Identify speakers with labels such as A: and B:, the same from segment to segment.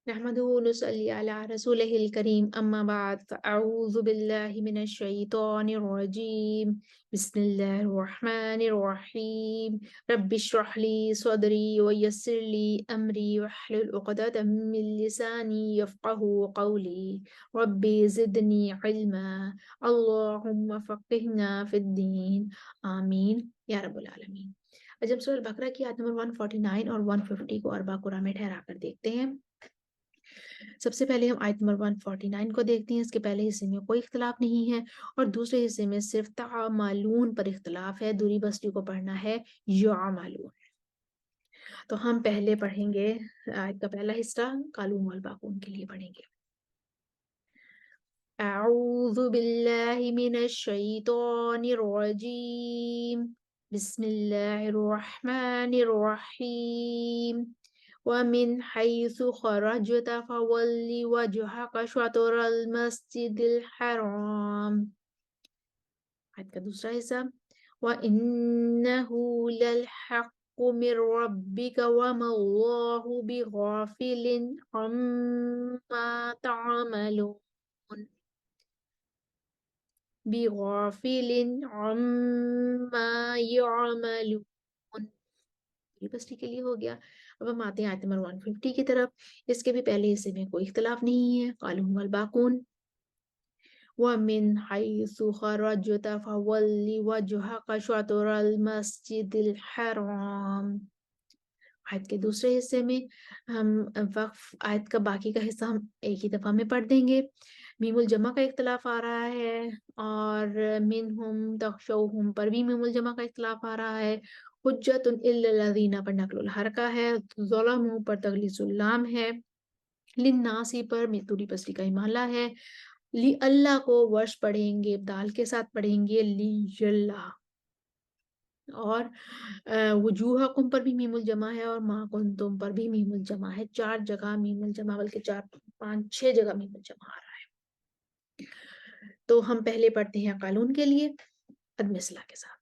A: نحمده ونصلي على رسوله الكريم أما بعد فأعوذ بالله من الشيطان الرجيم بسم الله الرحمن الرحيم رب اشرح لي صدري ويسر لي أمري واحلل عقدة من لساني يفقه قولي ربي زدني علما اللهم فقهنا في الدين آمين या रब्बुल आलमीन। आज हम सूरह बकरा की आयत नंबर 149 और 150 को अरबा कुरान में ठहरा कर देखते हैं। सबसे पहले हम आयत नंबर 149 को देखते हैं। इसके पहले हिस्से में कोई इख्तलाफ नहीं है और दूसरे हिस्से में सिर्फ तामालून पर इख्तलाफ है। दूरी बस्ती को पढ़ना है यामालून। तो हम पहले पढ़ेंगे आयत का पहला हिस्सा कालून वल बाकून के लिए पढ़ेंगे। अऊज़ु बिल्लाहि मिनश शैतानिर रजीम बिस्मिल्लाहिर रहमानिर रहीम ومن حيث خرجت فول وجهك شطر المسجد الحرام आयत का दूसरा हिस्सा وإنه للحق من ربك وما الله بغافل عما تعملون بغافل عما يعملون बस ठीक के लिए हो गया। अब हम आते हैं आयत नंबर 150 की तरफ। इसके भी पहले हिस्से में कोई इख्तलाफ नहीं है। कालून वल बाकून वमिन हैसु खरजत फवल्लि वजहक शतरल मस्जिदिल हराम। आयत के दूसरे हिस्से में हम वक्फ आयत का बाकी का हिस्सा हम एक ही दफा में पढ़ देंगे। मीमुल जमा का इख्तलाफ आ रहा है और मिनहुम तखशौहुम पर भी मीमुल जमा का इख्तलाफ आ रहा है। हुज्जतुन इल्लल्लज़ीना पर नक्लुल हरका है। ज़लमू पर तगलीसुल लाम है। लिन्नासी पर मितुरी पसली का इमाला है। ली अल्लाह को वर्ष पढ़ेंगे दाल के साथ पढ़ेंगे ली यल्ला और वजूहकुम पर भी मीमुल जमा है और मा कुंतुम पर भी मीमुल जमा है। 4 जगह मीमुल जमा बल्कि 4 5 6 जगह मीमुल जमा आ रहा है। तो हम पहले पढ़ते हैं कालून के लिए अदमिसला के साथ।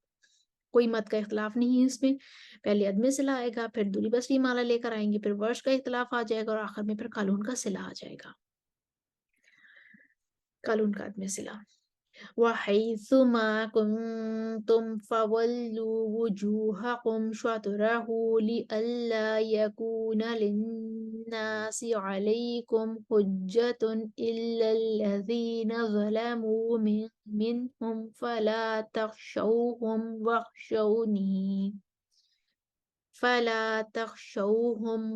A: कोई मत का इख्तलाफ नहीं है इसमें। पहले अदमिसला आएगा फिर दूरी बसरी माला लेकर आएंगे फिर वर्ष का इख्तलाफ आ जाएगा और आखिर में फिर कालून का सिला आ जाएगा। कालून का अदमिसला وحيث ما كنتم فولوا وجوهكم شطره لئلا يكون للناس عليكم حجة إلا الذين ظلموا منهم فلا تخشوهم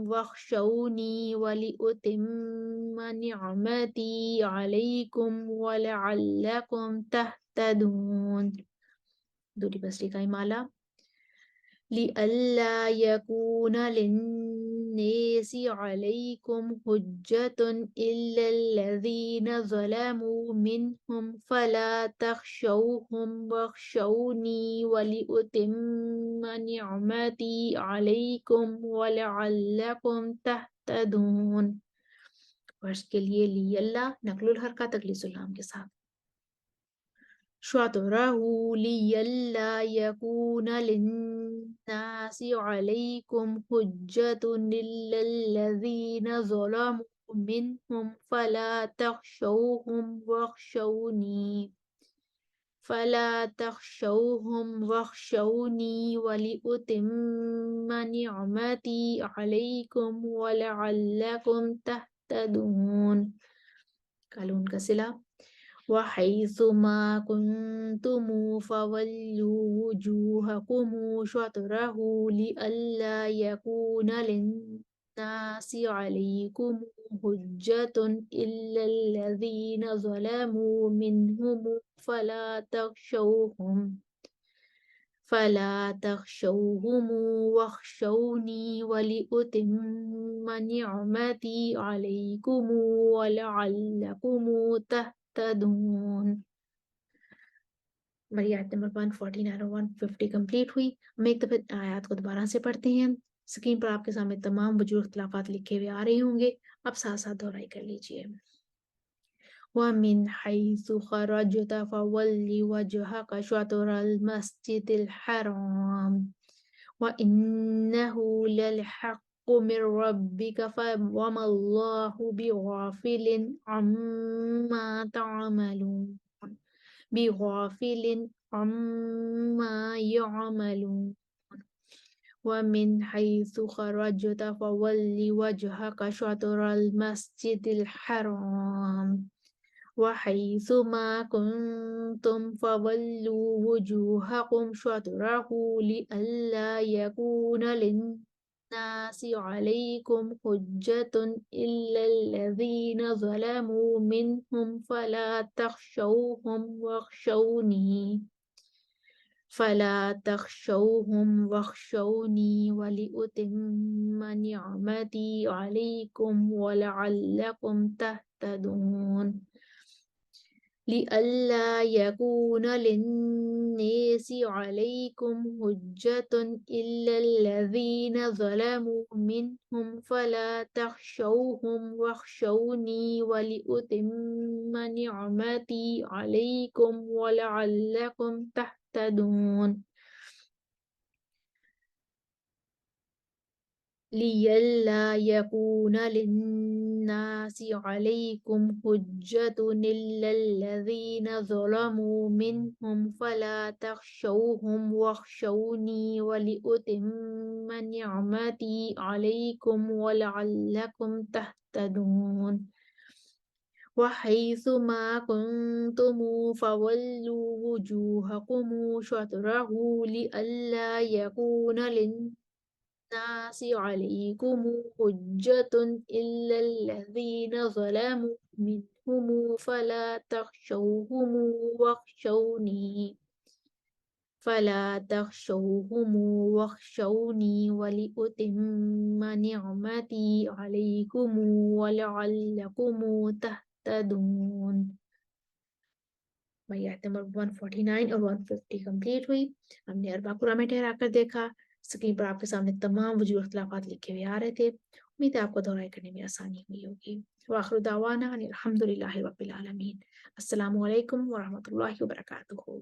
A: واخشوني ولأتم نعمتي عليكم ولعلكم تهتدون दूरी बसरी का इमाला لئلا يكون للناس عليكم حجة إلا الذين ظلموا منهم فلا تخشوهم واخشوني ولأتم نعمتي عليكم ولعلكم تهتدون। वर्ष के लिए लियल्ला नकलुल हरका तकलीसुल लाम के साथ شطره لئلا يكون للناس عليكم حجة إلا الذين ظلموا منهم فلا تخشوهم واخشوني ولأتم نعمتي عليكم ولعلكم تهتدون। कालून का सिला وحيث ما كنتم فولوا وجوهكم شطره لئلا يكون للناس عليكم حجة إلا الذين ظلموا منهم فلا تخشوهم واخشوني ولأتم نعمتي عليكم ولعلكم تهتدون। हमारी आयत नंबर 149 और 150 कंप्लीट हुई। हम एक दफे आयत को दोबारा से पढ़ते हैं। स्क्रीन पर आपके सामने तमाम वजूद इख्तिलाफात लिखे हुए आ रहे होंगे। अब साथ साथ दोहराई कर लीजिए। ومن حيث خرجت فول وجهك شطر المسجد الحرام وإنه للحق من ربك وما الله بغافل عما تعملون بغافل عما يعملون ومن حيث خرجت فول وجهك شطر المسجد الحرام وحيث ما كنتم فولوا وجوهكم شطره لئلا يكون للناس عليكم حجة إلا الذين ظلموا منهم فلا تخشوهم واخشوني ولأتم نعمتي عليكم ولعلكم تهتدون لئلا يكون للناس عليكم حجة إلا الذين ظلموا منهم فلا تخشوهم واخشوني ولأتم نعمتي عليكم ولعلكم تهتدون لئلا يكون للناس عليكم حجة إلا الذين ظلموا منهم فلا تخشوهم واخشوني ولأتم نعمتي عليكم ولعلكم تهتدون وحيث ما كنتم فولوا وجوهكم شطره لئلا يكون للناس عليكم حجة إلا الذين ظلموا منهم فلا تخشوهم واخشوني ولأتم نعمتي عليكم ولعلكم تهتدون. भाई आयत नंबर 149 और 150 कंप्लीट हुई। हमने अरबा कुरा में ठहरा कर देखा। स्क्रीन पर आपके सामने तमाम वजूद इख्तिलाफात लिखे हुए आ रहे थे। उम्मीद है आपको दोहराई करने में आसानी हुई होगी। वाखिर दावाना अनिल हम्दुलिल्लाहि रब्बिल आलमीन। अस्सलामु अलैकुम व रहमतुल्लाहि व बरकातुहू।